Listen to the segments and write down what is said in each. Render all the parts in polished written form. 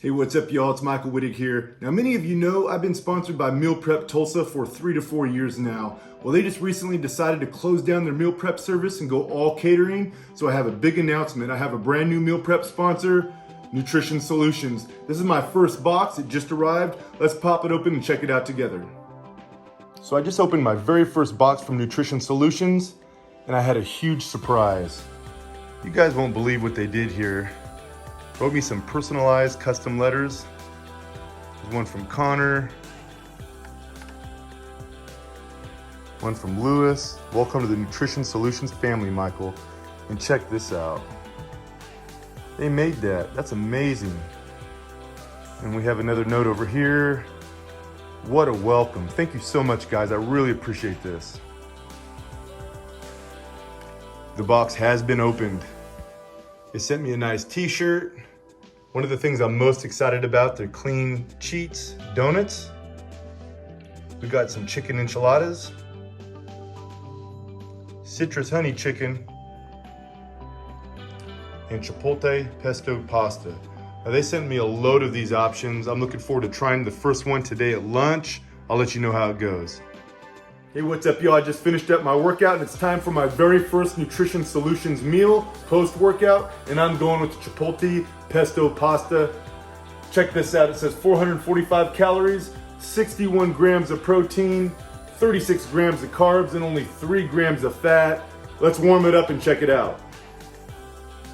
Hey, what's up, y'all? It's Michael Wittig here. Now, many of you know I've been sponsored by Meal Prep Tulsa for 3 to 4 years now. Well, they just recently decided to close down their meal prep service and go all catering. So I have a big announcement. I have a brand new meal prep sponsor, Nutrition Solutions. This is my first box. It just arrived. Let's pop it open and check it out together. So I just opened my very first box from Nutrition Solutions, and I had a huge surprise. You guys won't believe what they did here. Wrote me some personalized custom letters. There's one from Connor, one from Lewis. Welcome to the Nutrition Solutions family, Michael. And check this out. They made that. That's amazing. And we have another note over here. What a welcome. Thank you so much, guys. I really appreciate this. The box has been opened. They sent me a nice t-shirt. One of the things I'm most excited about, they're clean cheatz donuts. We got some chicken enchiladas, citrus honey chicken, and Chipotle pesto pasta. Now they sent me a load of these options. I'm looking forward to trying the first one today at lunch. I'll let you know how it goes. Hey, what's up, y'all? I just finished up my workout and it's time for my very first Nutrition Solutions meal post-workout, and I'm going with the Chipotle pesto pasta. Check this out. It says 445 calories, 61 grams of protein, 36 grams of carbs, and only 3 grams of fat. Let's warm it up and check it out.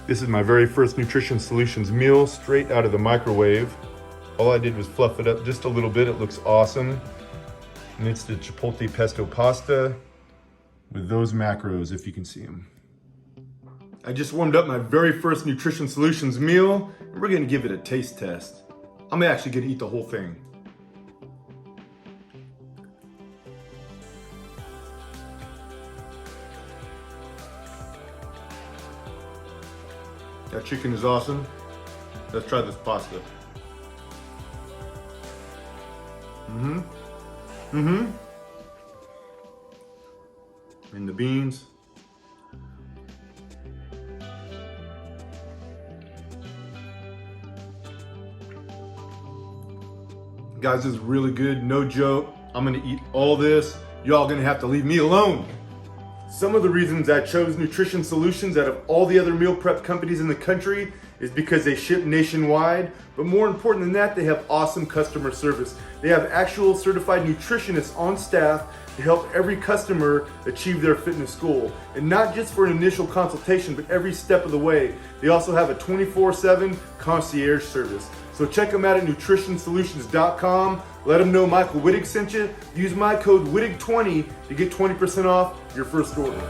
This is my very first Nutrition Solutions meal, straight out of the microwave. All I did was fluff it up just a little bit. It looks awesome. And it's the Chipotle pesto pasta with those macros, if you can see them. I just warmed up my very first Nutrition Solutions meal, and we're gonna give it a taste test. I'm actually gonna eat the whole thing. That chicken is awesome. Let's try this pasta. And the beans. Guys, this is really good, no joke. I'm gonna eat all this. Y'all gonna have to leave me alone. Some of the reasons I chose Nutrition Solutions out of all the other meal prep companies in the country is because they ship nationwide, but more important than that, they have awesome customer service. They have actual certified nutritionists on staff to help every customer achieve their fitness goal. And not just for an initial consultation, but every step of the way. They also have a 24/7 concierge service. So check them out at nutritionsolutions.com. Let them know Michael Wittig sent you. Use my code WITTIG20 to get 20% off your first order.